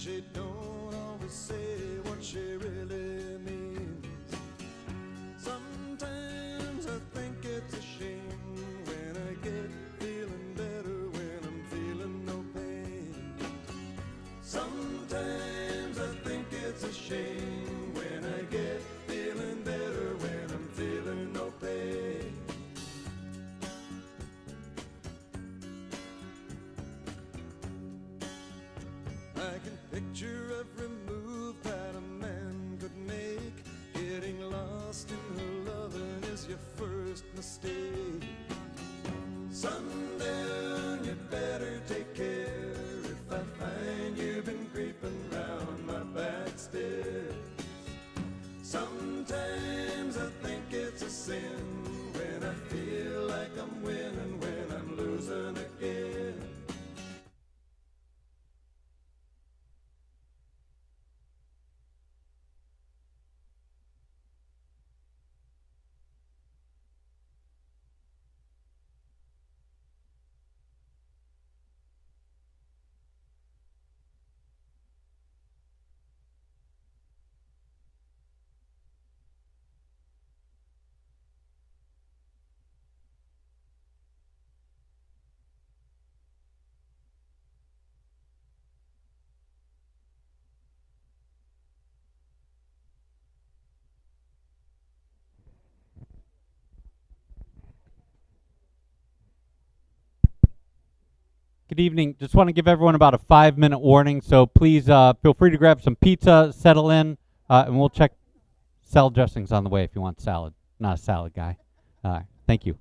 she don't always say what she really means. Sometimes I think it's a shame when I get feeling better when I'm feeling no pain. Sometimes I think it's a shame when I get feeling better when I'm feeling no pain. I can picture every move that a man could make. Getting lost in her loving is your first mistake. Sundown, you better take care if I find you've been creeping round my back stairs. Sometimes I think it's a sin when I feel like I'm winning when I'm losing again. Good evening. Just want to give everyone about a 5-minute warning, so please feel free to grab some pizza, settle in, and we'll check salad dressings on the way if you want salad. Not a salad guy. Thank you.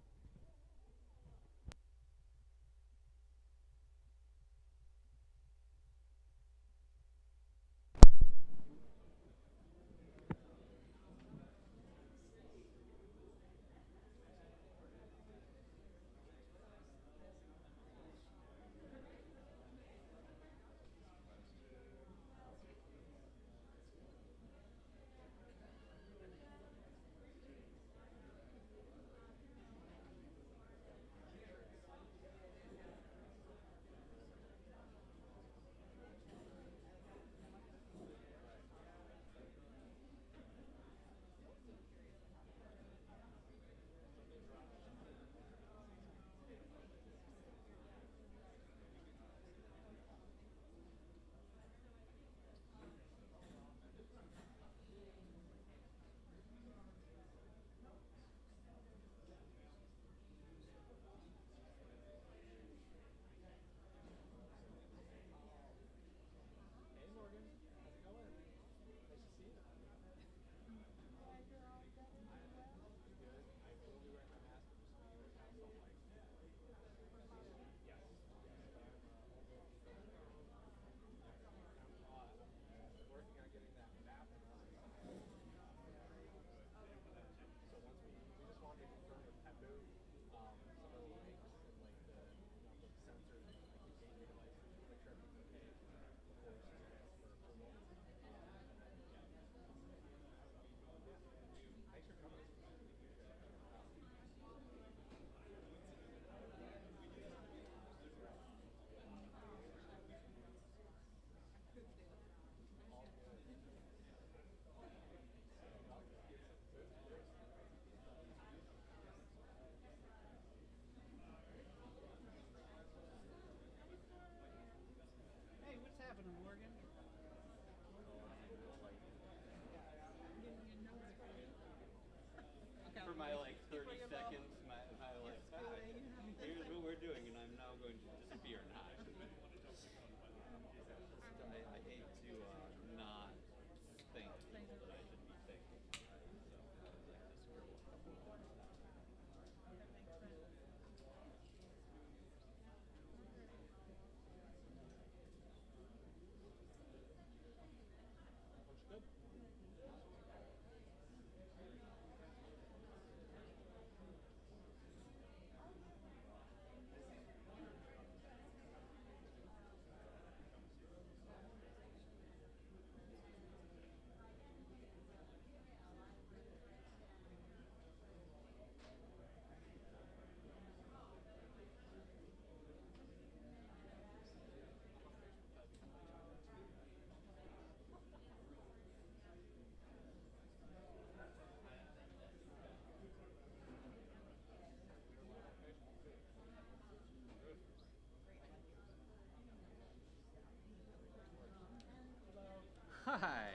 Hi.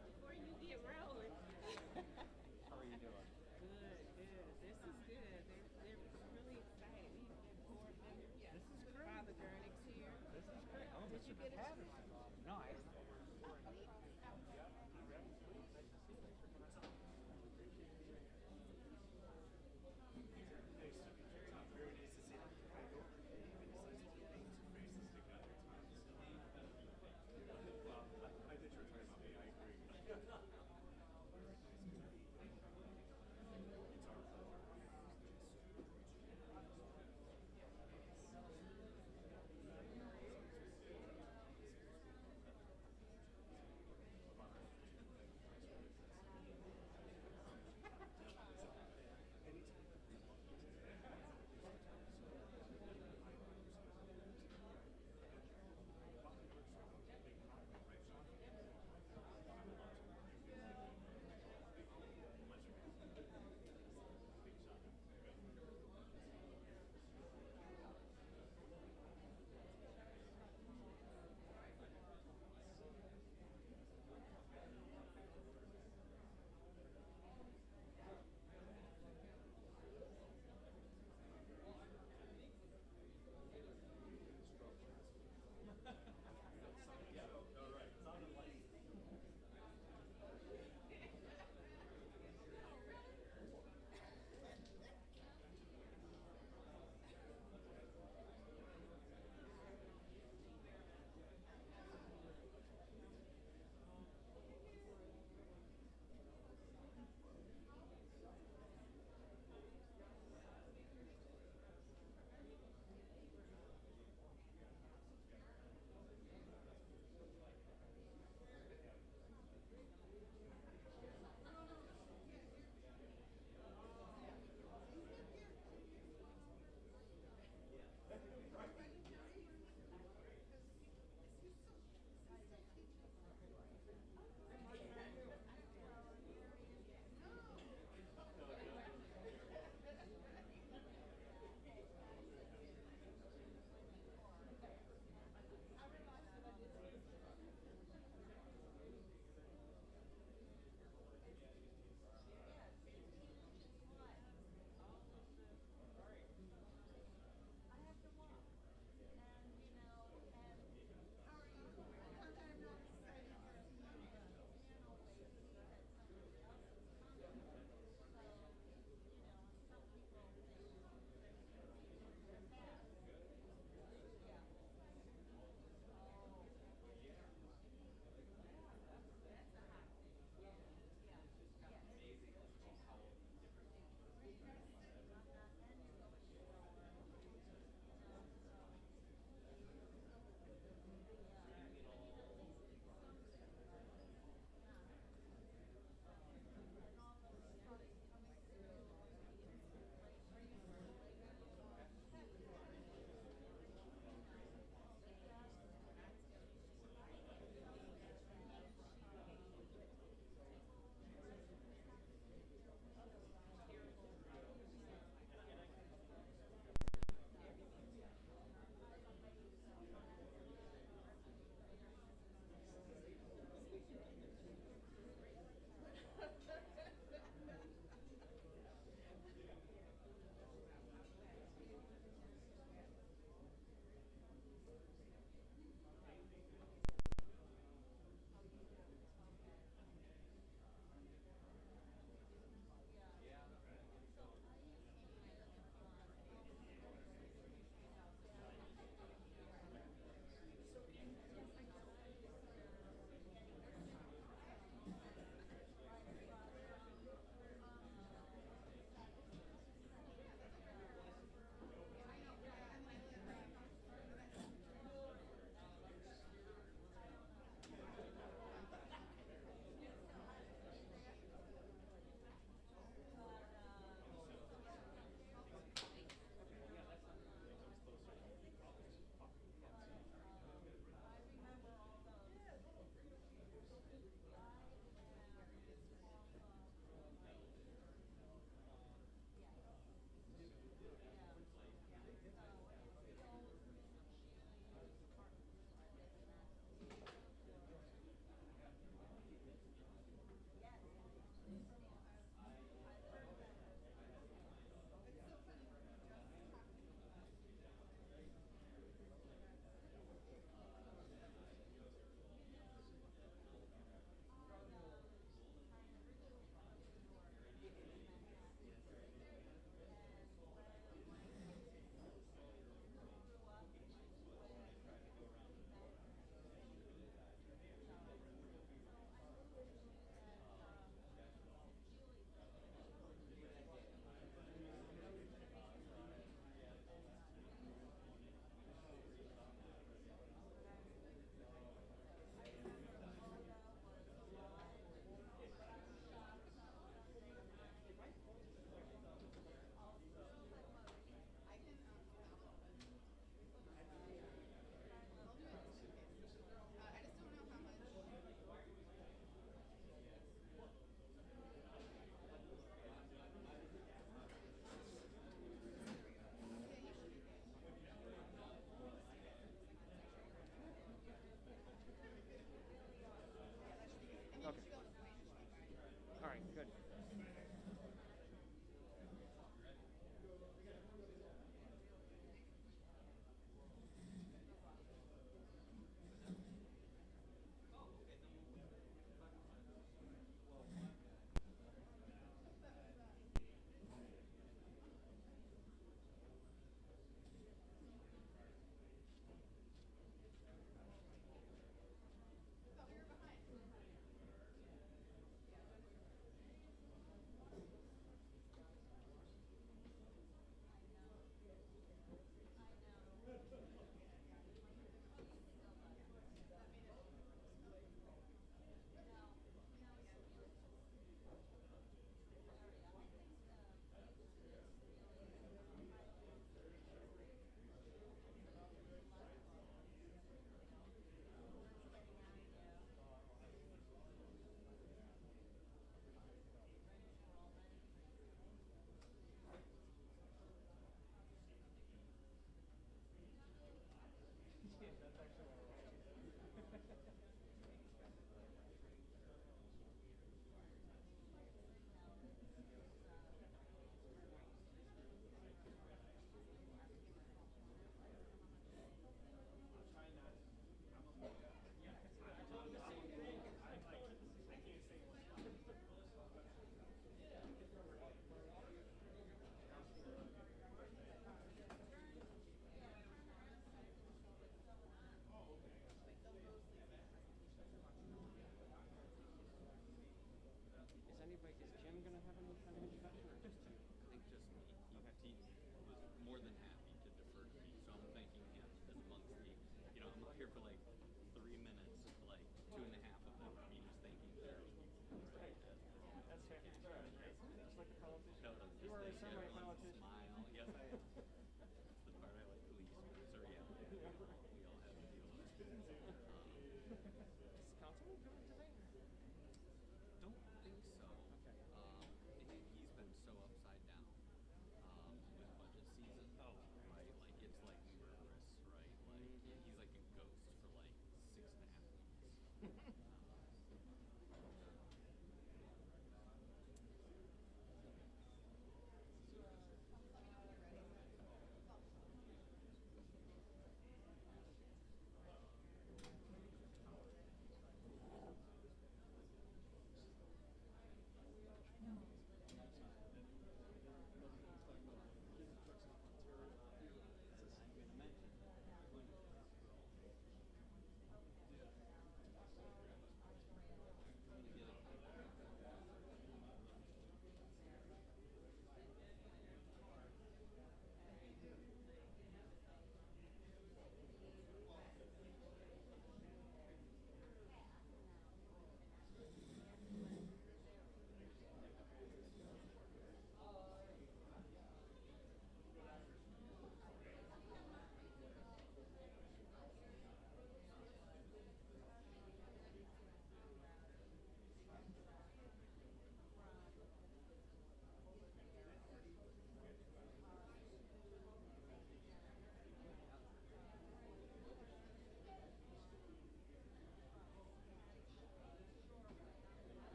Before you get rolling. How are you doing? Good, good. This is good. They're really excited. We have board members. Yeah. This is great. Father Gurnix here. This is great. Oh, Did you get a chance? No, I.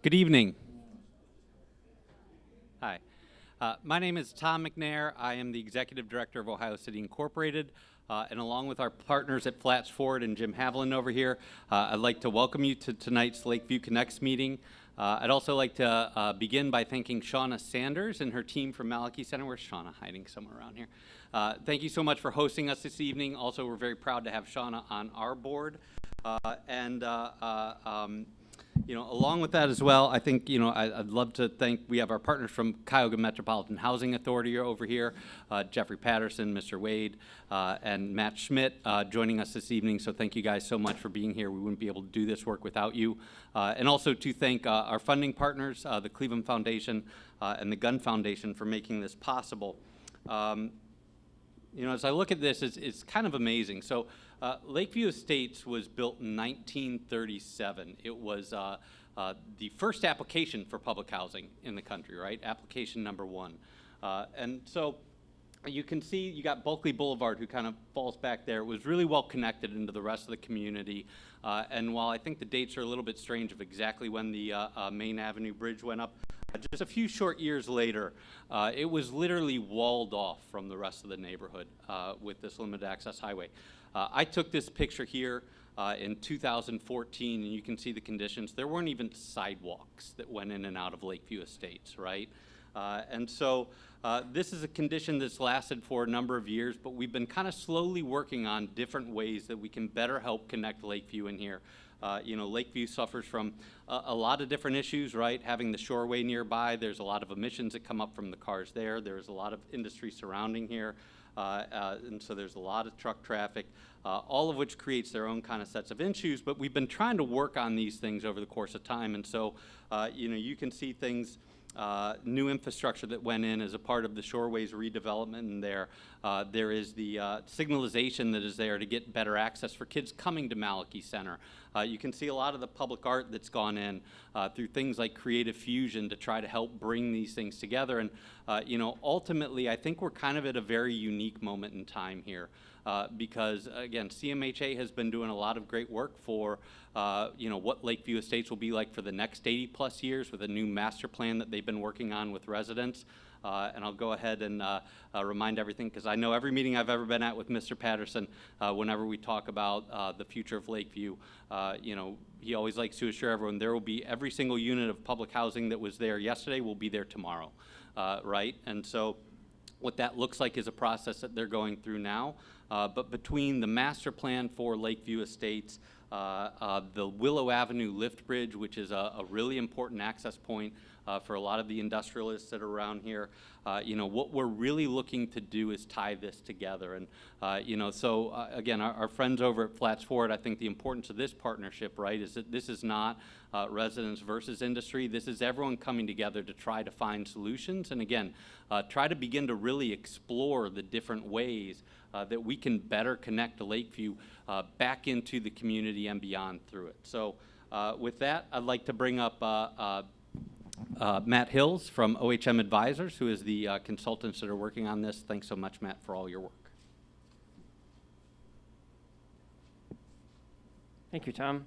Good evening. Hi. My name is Tom McNair. I am the Executive Director of Ohio City Incorporated. And along with our partners at Flats Ford and Jim Haviland over here, I'd like to welcome you to tonight's Lakeview Connects meeting. I'd also like to begin by thanking Shauna Sanders and her team from Malachi Center. Where's Shauna? Hiding somewhere around here. Thank you so much for hosting us this evening. Also, we're very proud to have Shauna on our board. You know, along with that as well, I think, you know, I'd love to thank, we have our partners from Cuyahoga Metropolitan Housing Authority over here, Jeffrey Patterson, Mr. Wade, and Matt Schmidt joining us this evening. So thank you guys so much for being here. We wouldn't be able to do this work without you. And also to thank our funding partners, the Cleveland Foundation and the Gunn Foundation, for making this possible. You know, as I look at this, it's kind of amazing. So Lakeview Estates was built in 1937. It was the first application for public housing in the country, right? Application number 1. And so you can see you got Bulkley Boulevard, who kind of falls back there. It was really well connected into the rest of the community. And while I think the dates are a little bit strange of exactly when the Main Avenue Bridge went up, just a few short years later, it was literally walled off from the rest of the neighborhood with this limited access highway. I took this picture here in 2014, and you can see the conditions. There weren't even sidewalks that went in and out of Lakeview Estates, right? And so this is a condition that's lasted for a number of years, but we've been kind of slowly working on different ways that we can better help connect Lakeview in here. You know, Lakeview suffers from a lot of different issues, right? Having the shoreway nearby, there's a lot of emissions that come up from the cars there. There's a lot of industry surrounding here. And so there's a lot of truck traffic, all of which creates their own kind of sets of issues. But we've been trying to work on these things over the course of time. And so, you know, you can see things, new infrastructure that went in as a part of the Shoreways redevelopment. And there is the signalization that is there to get better access for kids coming to Malachi Center. You can see a lot of the public art that's gone in through things like Creative Fusion to try to help bring these things together. And, you know, ultimately, I think we're kind of at a very unique moment in time here because, again, CMHA has been doing a lot of great work for, you know, what Lakeview Estates will be like for the next 80+ years with a new master plan that they've been working on with residents. And I'll go ahead and remind everything, because I know every meeting I've ever been at with Mr. Patterson, whenever we talk about the future of Lakeview, you know, he always likes to assure everyone there will be every single unit of public housing that was there yesterday will be there tomorrow, right? And so what that looks like is a process that they're going through now. But between the master plan for Lakeview Estates, the Willow Avenue lift bridge, which is a really important access point for a lot of the industrialists that are around here. You know, what we're really looking to do is tie this together. And, you know, so again, our friends over at Flats Ford, I think the importance of this partnership, right, is that this is not residents versus industry. This is everyone coming together to try to find solutions. And again, try to begin to really explore the different ways that we can better connect Lakeview back into the community and beyond through it. So with that, I'd like to bring up Matt Hills from OHM Advisors, who is the consultants that are working on this. Thanks so much, Matt, for all your work. Thank you, Tom.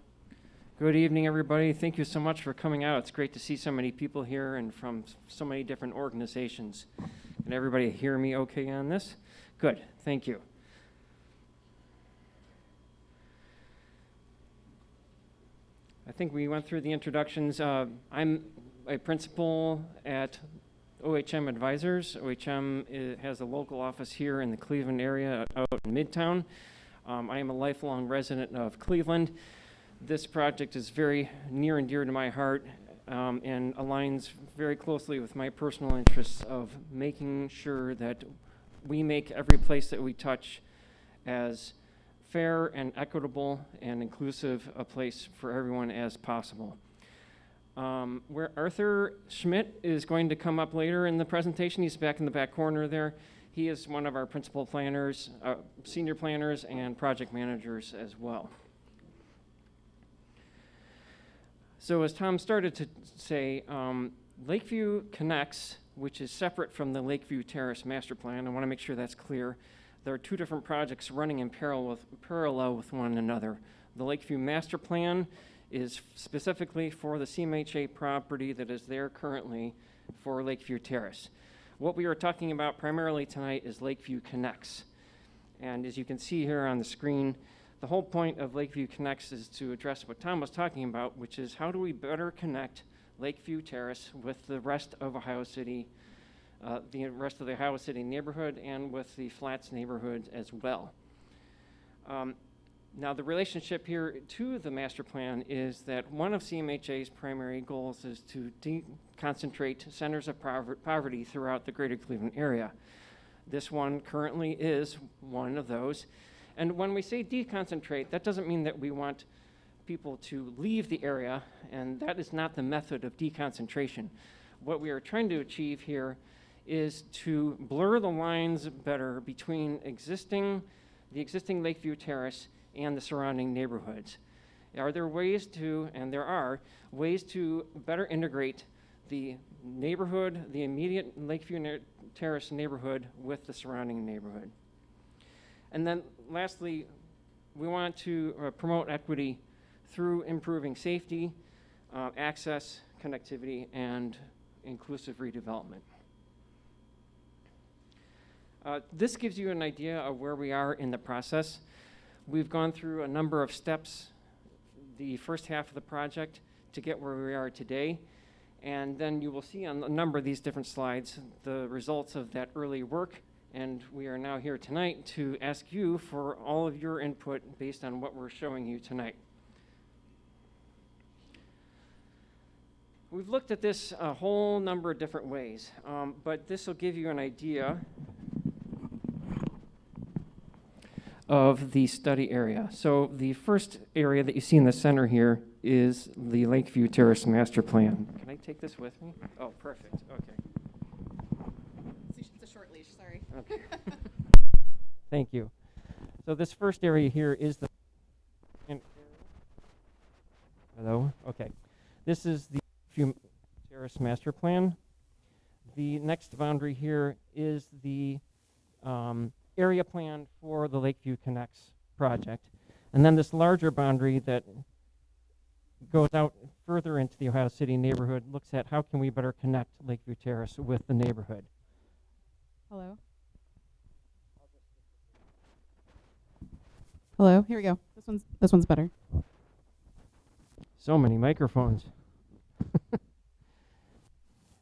Good evening, everybody. Thank you so much for coming out. It's great to see so many people here and from so many different organizations. Can everybody hear me okay on this? Good, thank you. I think we went through the introductions. I'm a principal at OHM Advisors. OHM has a local office here in the Cleveland area out in Midtown. I am a lifelong resident of Cleveland. This project is very near and dear to my heart and aligns very closely with my personal interests of making sure that we make every place that we touch as fair and equitable and inclusive a place for everyone as possible. Where Arthur Schmidt is going to come up later in the presentation. He's back in the back corner there. He is one of our principal planners, senior planners, and project managers as well. So as Tom started to say, Lakeview Connects, which is separate from the Lakeview Terrace Master Plan, I want to make sure that's clear. There are two different projects running in parallel with one another. The Lakeview Master Plan is specifically for the CMHA property that is there currently for Lakeview Terrace. What we are talking about primarily tonight is Lakeview Connects. And as you can see here on the screen, the whole point of Lakeview Connects is to address what Tom was talking about, which is how do we better connect Lakeview Terrace with the rest of Ohio City, the rest of the Ohio City neighborhood, and with the Flats neighborhood as well. Now, the relationship here to the master plan is that one of CMHA's primary goals is to deconcentrate centers of poverty throughout the greater Cleveland area. This one currently is one of those. And when we say deconcentrate, that doesn't mean that we want people to leave the area, and that is not the method of deconcentration. What we are trying to achieve here is to blur the lines better between the existing Lakeview Terrace and the surrounding neighborhoods. Are there ways to, and there are, ways to better integrate the neighborhood, the immediate Lakeview Terrace neighborhood with the surrounding neighborhood? And then lastly, we want to promote equity through improving safety, access, connectivity, and inclusive redevelopment. This gives you an idea of where we are in the process. We've gone through a number of steps, the first half of the project, to get where we are today. And then you will see on a number of these different slides the results of that early work. And we are now here tonight to ask you for all of your input based on what we're showing you tonight. We've looked at this a whole number of different ways, but this will give you an idea of the study area. So the first area that you see in the center here is the Lakeview Terrace Master Plan. Can I take this with me? Oh, perfect. Okay. It's a short leash, sorry. Okay. Thank you. So this first area here is the... Hello? Okay. This is the Lakeview Terrace Master Plan. The next boundary here is the area plan for the Lakeview Connects project. And then this larger boundary that goes out further into the Ohio City neighborhood looks at how can we better connect Lakeview Terrace with the neighborhood. Hello? Hello, here we go. This one's better. So many microphones.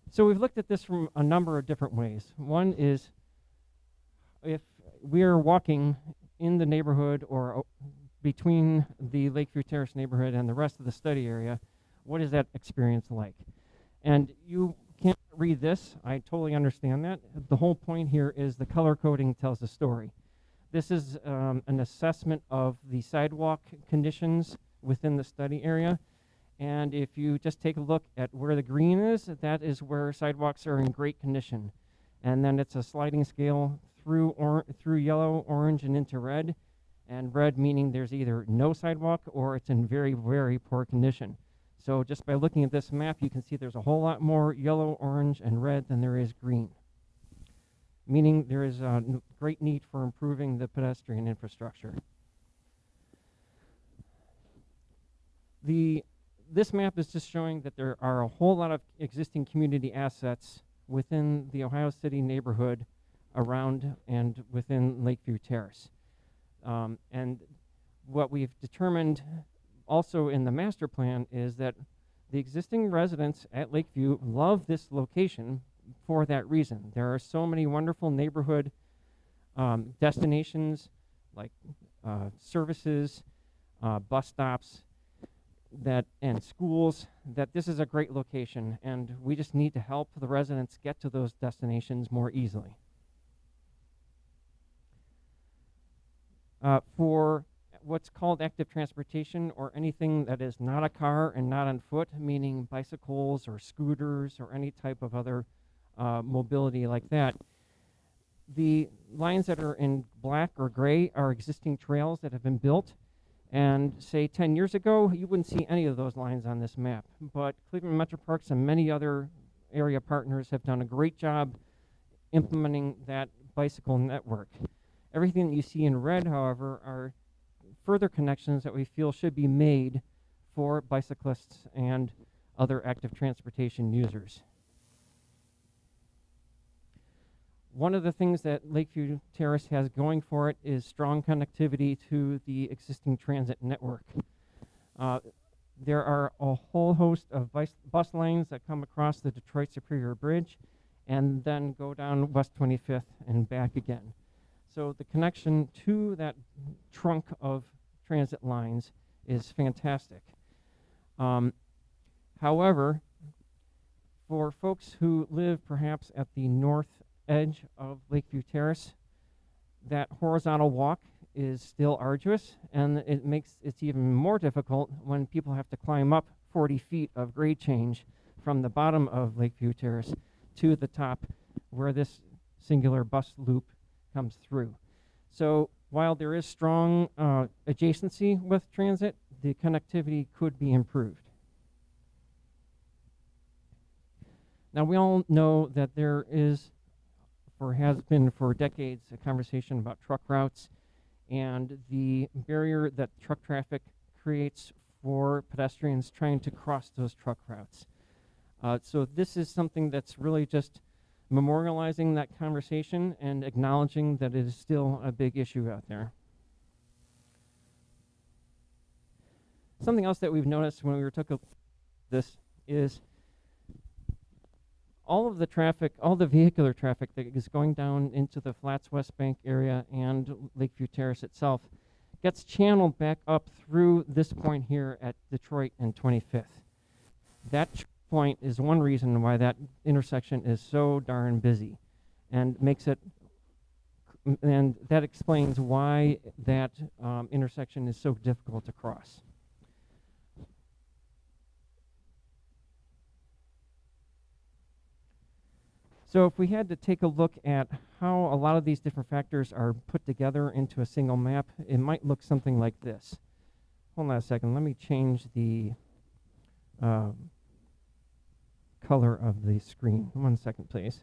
So we've looked at this from a number of different ways. One is if we are walking in the neighborhood or between the Lakeview Terrace neighborhood and the rest of the study area, what is that experience like? And you can't read this. I totally understand that. The whole point here is the color coding tells a story. This is an assessment of the sidewalk conditions within the study area. And if you just take a look at where the green is, that is where sidewalks are in great condition. And then it's a sliding scale through yellow, orange, and into red. And red meaning there's either no sidewalk or it's in very, very poor condition. So just by looking at this map, you can see there's a whole lot more yellow, orange, and red than there is green, meaning there is a great need for improving the pedestrian infrastructure. This map is just showing that there are a whole lot of existing community assets within the Ohio City neighborhood around and within Lakeview Terrace. And what we've determined also in the master plan is that the existing residents at Lakeview love this location for that reason. There are so many wonderful neighborhood destinations like services, bus stops, and schools, that this is a great location, and we just need to help the residents get to those destinations more easily. For what's called active transportation, or anything that is not a car and not on foot, meaning bicycles or scooters or any type of other mobility like that, the lines that are in black or gray are existing trails that have been built. And say 10 years ago, you wouldn't see any of those lines on this map. But Cleveland Metro Parks and many other area partners have done a great job implementing that bicycle network. Everything that you see in red, however, are further connections that we feel should be made for bicyclists and other active transportation users. One of the things that Lakeview Terrace has going for it is strong connectivity to the existing transit network. There are a whole host of bus lanes that come across the Detroit Superior Bridge and then go down West 25th and back again. So the connection to that trunk of transit lines is fantastic. However, for folks who live perhaps at the north edge of Lakeview Terrace, that horizontal walk is still arduous, and it makes it even more difficult when people have to climb up 40 feet of grade change from the bottom of Lakeview Terrace to the top where this singular bus loop comes through. So while there is strong adjacency with transit, the connectivity could be improved. Now we all know that there is, or has been for decades, a conversation about truck routes and the barrier that truck traffic creates for pedestrians trying to cross those truck routes. So this is something that's really just memorializing that conversation and acknowledging that it is still a big issue out there. Something else that we've noticed when we took this is all of the traffic, all the vehicular traffic that is going down into the Flats West Bank area and Lakeview Terrace itself gets channeled back up through this point here at Detroit and 25th. That point is one reason why that intersection is so darn busy, and that explains why that intersection is so difficult to cross. So if we had to take a look at how a lot of these different factors are put together into a single map, it might look something like this. Hold on a second, let me change the color of the screen. 1 second, please.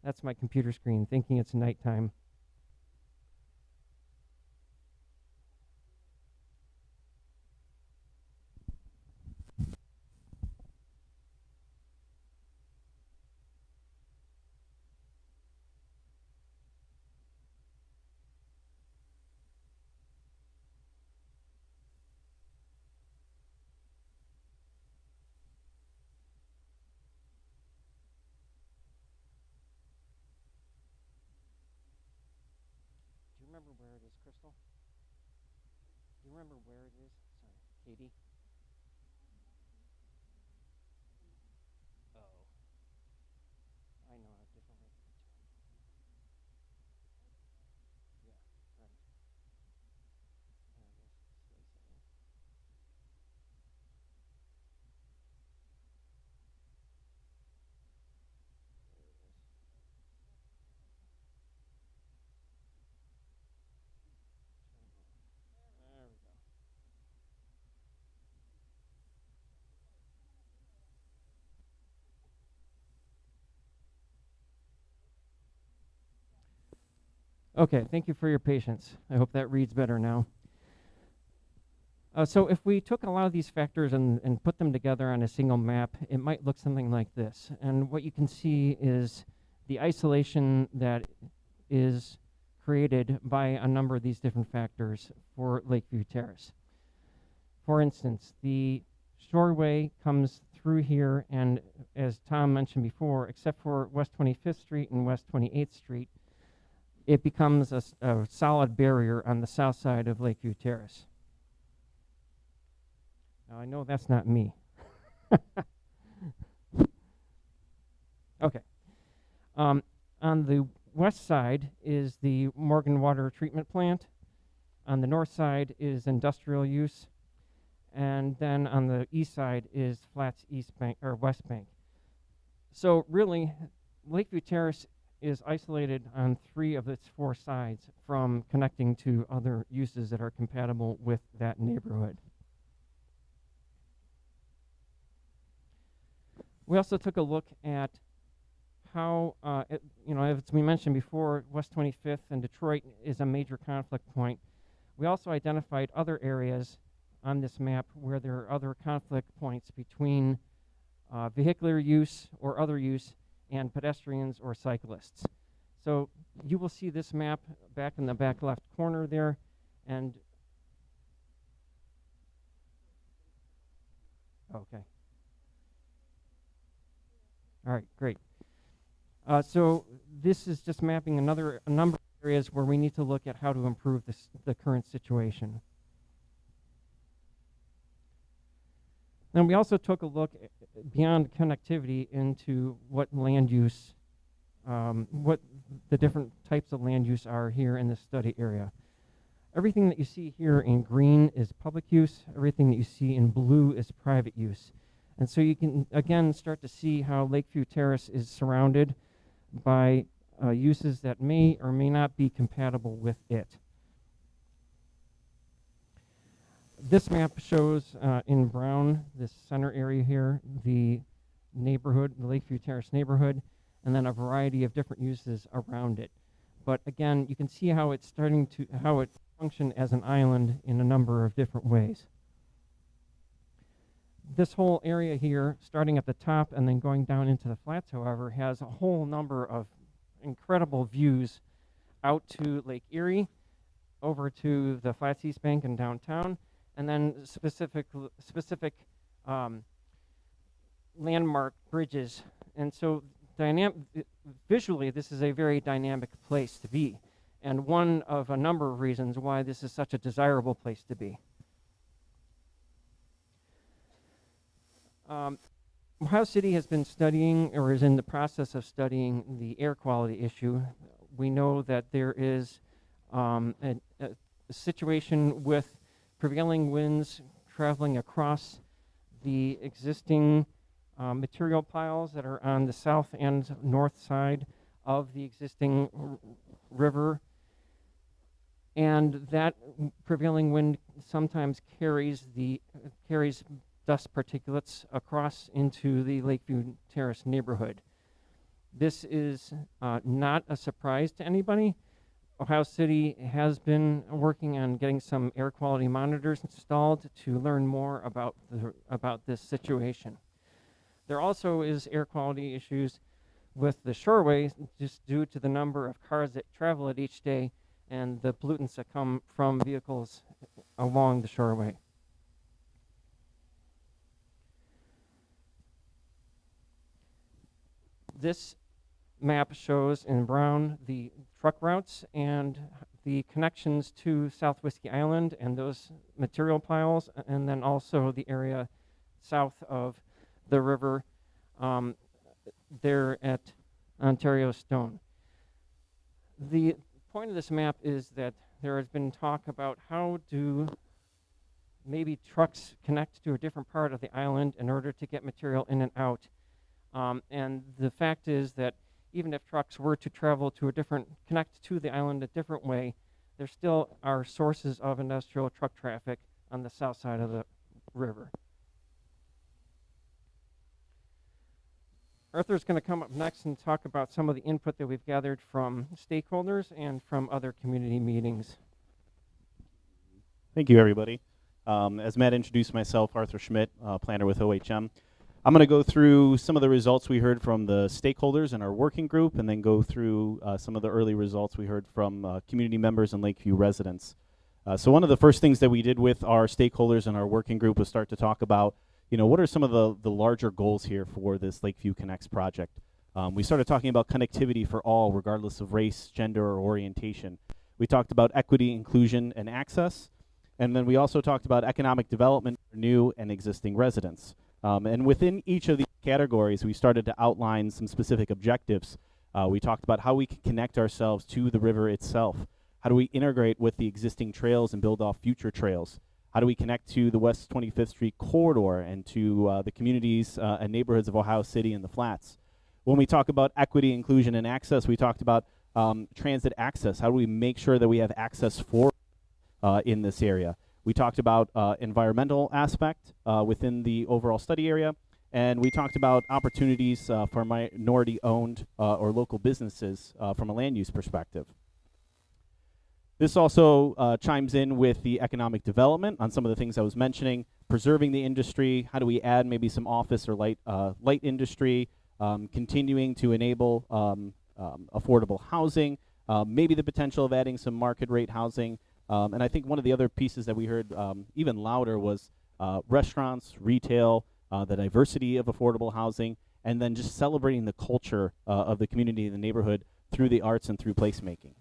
That's my computer screen thinking it's nighttime. Do you remember where it is, Crystal? Do you remember where it is? Sorry, Katie? Oh. I know, a different way to get to it. Yeah, right. There it is, display setting. There it is. There we go. Okay, thank you for your patience. I hope that reads better now. So if we took a lot of these factors and put them together on a single map, it might look something like this. And what you can see is the isolation that is created by a number of these different factors for Lakeview Terrace. For instance, the shoreway comes through here, and as Tom mentioned before, except for West 25th Street and West 28th Street, it becomes a solid barrier on the south side of Lakeview Terrace. Now, I know that's not me. Okay. On the west side is the Morgan Water Treatment Plant. On the north side is industrial use. And then on the east side is Flats East Bank, or West Bank. So really, Lakeview Terrace is isolated on 3 of its 4 sides from connecting to other uses that are compatible with that neighborhood. We also took a look at how, as we mentioned before, West 25th and Detroit is a major conflict point. We also identified other areas on this map where there are other conflict points between vehicular use or other use and pedestrians or cyclists. So you will see this map back in the back left corner there, and okay. All right, great. So this is just mapping a number of areas where we need to look at how to improve the current situation. Then we also took a look beyond connectivity into what land use, what the different types of land use are here in this study area. Everything that you see here in green is public use. Everything that you see in blue is private use. And so you can, again, start to see how Lakeview Terrace is surrounded by uses that may or may not be compatible with it. This map shows in brown, this center area here, the neighborhood, the Lakeview Terrace neighborhood, and then a variety of different uses around it. But again, you can see how it's how it functions as an island in a number of different ways. This whole area here, starting at the top and then going down into the flats, however, has a whole number of incredible views out to Lake Erie, over to the Flats East Bank and downtown, and then specific landmark bridges. And so visually, this is a very dynamic place to be, and one of a number of reasons why this is such a desirable place to be. Ohio City has been studying, or is in the process of studying, the air quality issue. We know that there is a situation with prevailing winds traveling across the existing material piles that are on the south and north side of the existing river. And that prevailing wind sometimes carries dust particulates across into the Lakeview Terrace neighborhood. This is not a surprise to anybody. Ohio City has been working on getting some air quality monitors installed to learn more about this situation. There also is air quality issues with the shoreway, just due to the number of cars that travel it each day and the pollutants that come from vehicles along the shoreway. This map shows in brown the truck routes and the connections to South Whiskey Island and those material piles, and then also the area south of the river there at Ontario Stone. The point of this map is that there has been talk about how do maybe trucks connect to a different part of the island in order to get material in and out. And the fact is that even if trucks were to connect to the island a different way, there still are sources of industrial truck traffic on the south side of the river. Arthur's going to come up next and talk about some of the input that we've gathered from stakeholders and from other community meetings. Thank you, everybody. As Matt introduced myself, Arthur Schmidt, planner with OHM. I'm going to go through some of the results we heard from the stakeholders in our working group, and then go through some of the early results we heard from community members and Lakeview residents. So one of the first things that we did with our stakeholders and our working group was start to talk about, what are some of the larger goals here for this Lakeview Connects project. We started talking about connectivity for all, regardless of race, gender, or orientation. We talked about equity, inclusion, and access. And then we also talked about economic development for new and existing residents. And within each of these categories, we started to outline some specific objectives. We talked about how we can connect ourselves to the river itself. How do we integrate with the existing trails and build off future trails? How do we connect to the West 25th Street corridor and to the communities and neighborhoods of Ohio City and the Flats? When we talk about equity, inclusion, and access, we talked about transit access. How do we make sure that we have access for in this area? We talked about environmental aspect within the overall study area, and we talked about opportunities for minority-owned or local businesses from a land use perspective. This also chimes in with the economic development on some of the things I was mentioning, preserving the industry, how do we add maybe some office or light industry, continuing to enable affordable housing, maybe the potential of adding some market rate housing, and I think one of the other pieces that we heard even louder was restaurants, retail, the diversity of affordable housing, and then just celebrating the culture of the community and the neighborhood through the arts and through placemaking.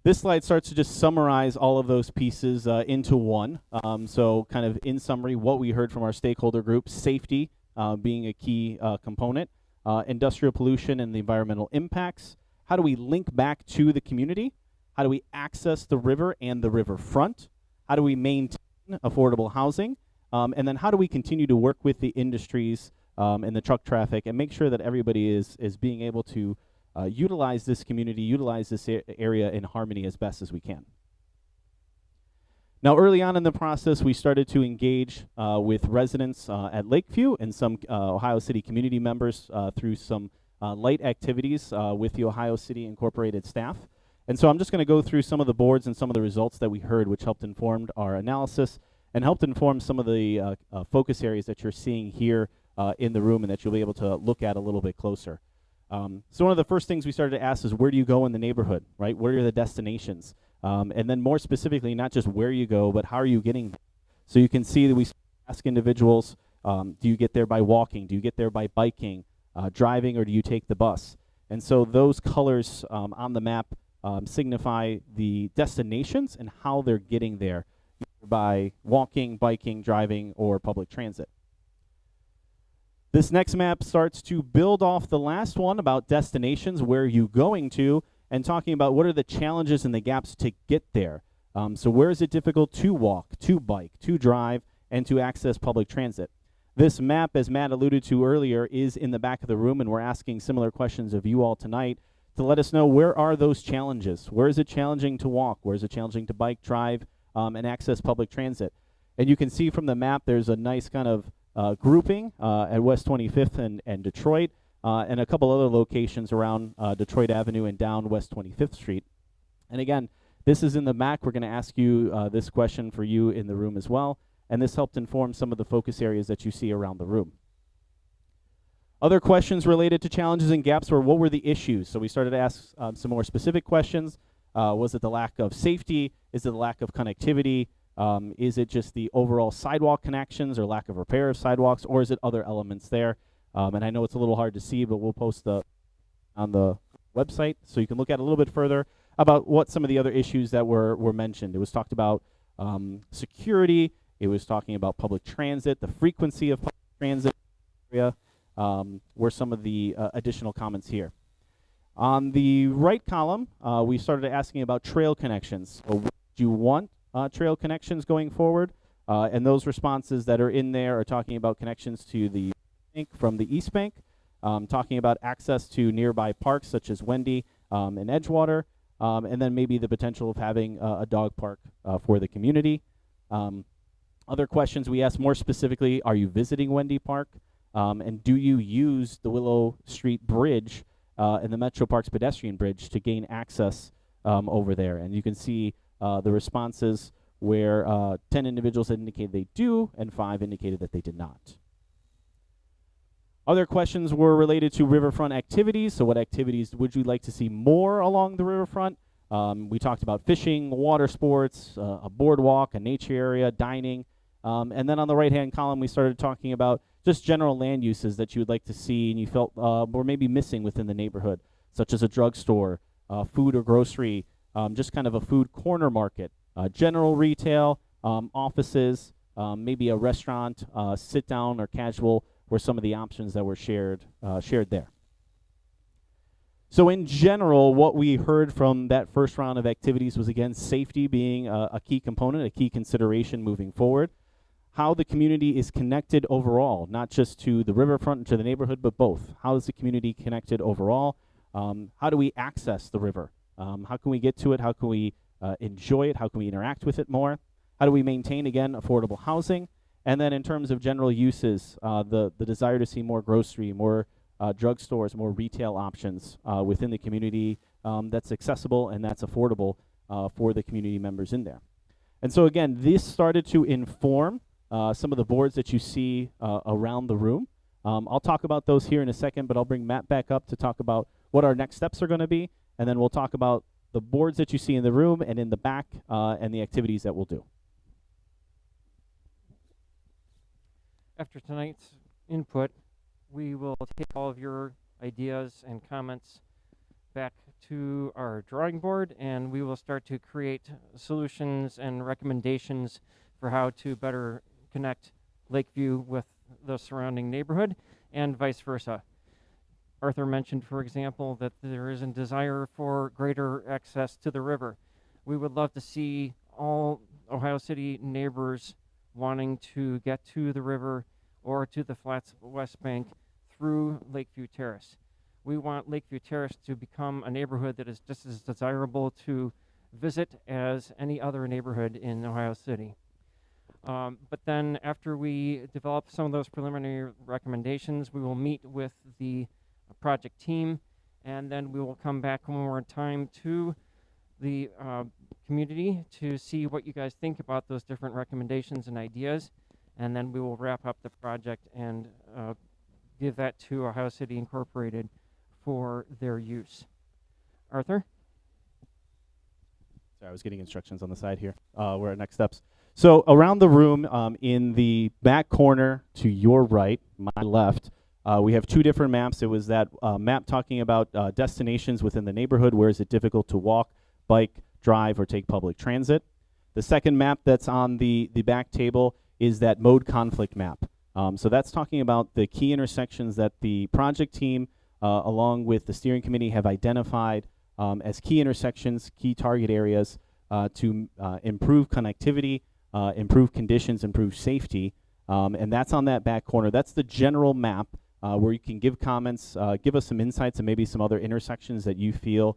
This slide starts to just summarize all of those pieces into one. So kind of in summary, what we heard from our stakeholder group, safety being a key component, industrial pollution and the environmental impacts. How do we link back to the community? How do we access the river and the riverfront? How do we maintain affordable housing? And then how do we continue to work with the industries and the truck traffic and make sure that everybody is being able to utilize this community, utilize this area in harmony as best as we can. Now, early on in the process, we started to engage with residents at Lakeview and some Ohio City community members through some light activities with the Ohio City Incorporated staff. And so I'm just going to go through some of the boards and some of the results that we heard, which helped inform our analysis and helped inform some of the focus areas that you're seeing here in the room and that you'll be able to look at a little bit closer. So one of the first things we started to ask is, where do you go in the neighborhood, right? What are the destinations? And then more specifically, not just where you go, but how are you getting there? So you can see that we ask individuals, do you get there by walking? Do you get there by biking, driving, or do you take the bus? And so those colors on the map signify the destinations and how they're getting there, either by walking, biking, driving, or public transit. This next map starts to build off the last one about destinations, where are you going to, and talking about what are the challenges and the gaps to get there. So where is it difficult to walk, to bike, to drive, and to access public transit? This map, as Matt alluded to earlier, is in the back of the room, and we're asking similar questions of you all tonight to let us know, where are those challenges? Where is it challenging to walk? Where is it challenging to bike, drive, and access public transit? And you can see from the map there's a nice kind of grouping at West 25th and Detroit, and a couple other locations around Detroit Avenue and down West 25th Street. And again, this is in the back. We're going to ask you this question for you in the room as well, and this helped inform some of the focus areas that you see around the room. Other questions related to challenges and gaps were, what were the issues? So we started to ask some more specific questions. Was it the lack of safety? Is it the lack of connectivity? Is it just the overall sidewalk connections or lack of repair of sidewalks, or is it other elements there? And I know it's a little hard to see, but we'll post on the website so you can look at it a little bit further about what some of the other issues that were mentioned. It was talked about security. It was talking about public transit, the frequency of public transit area, were some of the additional comments here. On the right column, we started asking about trail connections. So what do you want trail connections going forward? And those responses that are in there are talking about connections to the bank from the East Bank, talking about access to nearby parks such as Wendy and Edgewater, and then maybe the potential of having a dog park for the community. Other questions we asked more specifically, are you visiting Wendy Park? And do you use the Willow Street Bridge and the Metro Parks pedestrian bridge to gain access over there? And you can see the responses where 10 individuals indicated they do and 5 indicated that they did not. Other questions were related to riverfront activities. So what activities would you like to see more along the riverfront? We talked about fishing, water sports, a boardwalk, a nature area, dining. And then on the right-hand column, we started talking about just general land uses that you would like to see and you felt were maybe missing within the neighborhood, such as a drugstore, food or grocery, just kind of a food corner market, general retail, offices, maybe a restaurant, sit-down or casual were some of the options that were shared there. So in general, what we heard from that first round of activities was, again, safety being a key component, a key consideration moving forward. How the community is connected overall, not just to the riverfront and to the neighborhood, but both. How is the community connected overall? How do we access the river? How can we get to it? How can we enjoy it? How can we interact with it more? How do we maintain, again, affordable housing? And then in terms of general uses, the desire to see more grocery, more drugstores, more retail options within the community that's accessible and that's affordable for the community members in there. And so again, this started to inform some of the boards that you see around the room. I'll talk about those here in a second, but I'll bring Matt back up to talk about what our next steps are going to be, and then we'll talk about the boards that you see in the room and in the back and the activities that we'll do. After tonight's input, we will take all of your ideas and comments back to our drawing board, and we will start to create solutions and recommendations for how to better connect Lakeview with the surrounding neighborhood and vice versa. Arthur mentioned, for example, that there is a desire for greater access to the river. We would love to see all Ohio City neighbors wanting to get to the river or to the Flats West Bank through Lakeview Terrace. We want Lakeview Terrace to become a neighborhood that is just as desirable to visit as any other neighborhood in Ohio City. But then after we develop some of those preliminary recommendations, we will meet with the project team, and then we will come back one more time to the community to see what you guys think about those different recommendations and ideas, and then we will wrap up the project and give that to Ohio City Incorporated for their use. Arthur? Sorry, I was getting instructions on the side here. We're at next steps. So around the room, in the back corner to your right, my left, we have two different maps. It was that map talking about destinations within the neighborhood. Where is it difficult to walk, bike, drive, or take public transit? The second map that's on the back table is that mode conflict map. So that's talking about the key intersections that the project team, along with the steering committee, have identified as key intersections, key target areas to improve connectivity, improve conditions, improve safety. And that's on that back corner. That's the general map where you can give comments, give us some insights and maybe some other intersections that you feel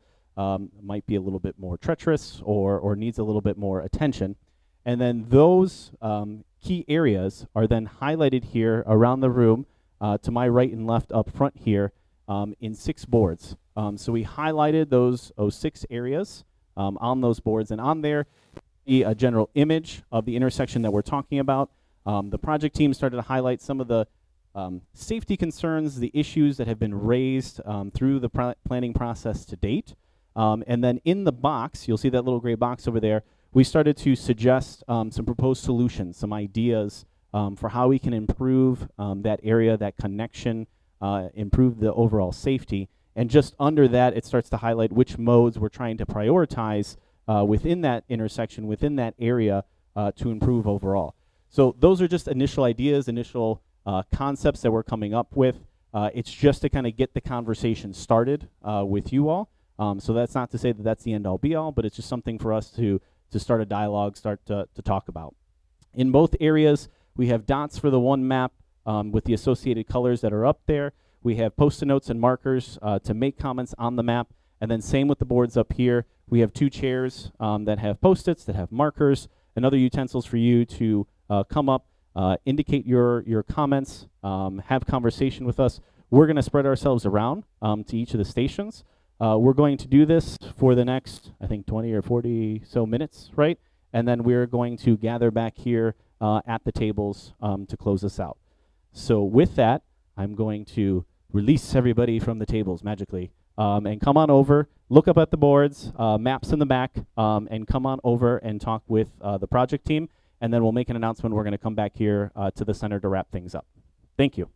might be a little bit more treacherous or needs a little bit more attention. And then those key areas are then highlighted here around the room to my right and left up front here in 6 boards. So we highlighted those 6 areas on those boards, and on there be a general image of the intersection that we're talking about. The project team started to highlight some of the safety concerns, the issues that have been raised through the planning process to date. And then in the box, you'll see that little gray box over there, we started to suggest some proposed solutions, some ideas for how we can improve that area, that connection, improve the overall safety. And just under that, it starts to highlight which modes we're trying to prioritize within that intersection, within that area to improve overall. So those are just initial ideas, initial concepts that we're coming up with. It's just to kind of get the conversation started with you all. So that's not to say that that's the end-all be-all, but it's just something for us to start a dialogue, start to talk about. In both areas, we have dots for the one map with the associated colors that are up there. We have post-it notes and markers to make comments on the map. And then same with the boards up here. We have 2 chairs that have post-its, that have markers, and other utensils for you to come up, indicate your comments, have conversation with us. We're going to spread ourselves around to each of the stations. We're going to do this for the next, I think, 20 or 40 so minutes, right? And then we're going to gather back here at the tables to close this out. So with that, I'm going to release everybody from the tables magically and come on over, look up at the boards, maps in the back, and come on over and talk with the project team. And then we'll make an announcement. We're going to come back here to the center to wrap things up. Thank you.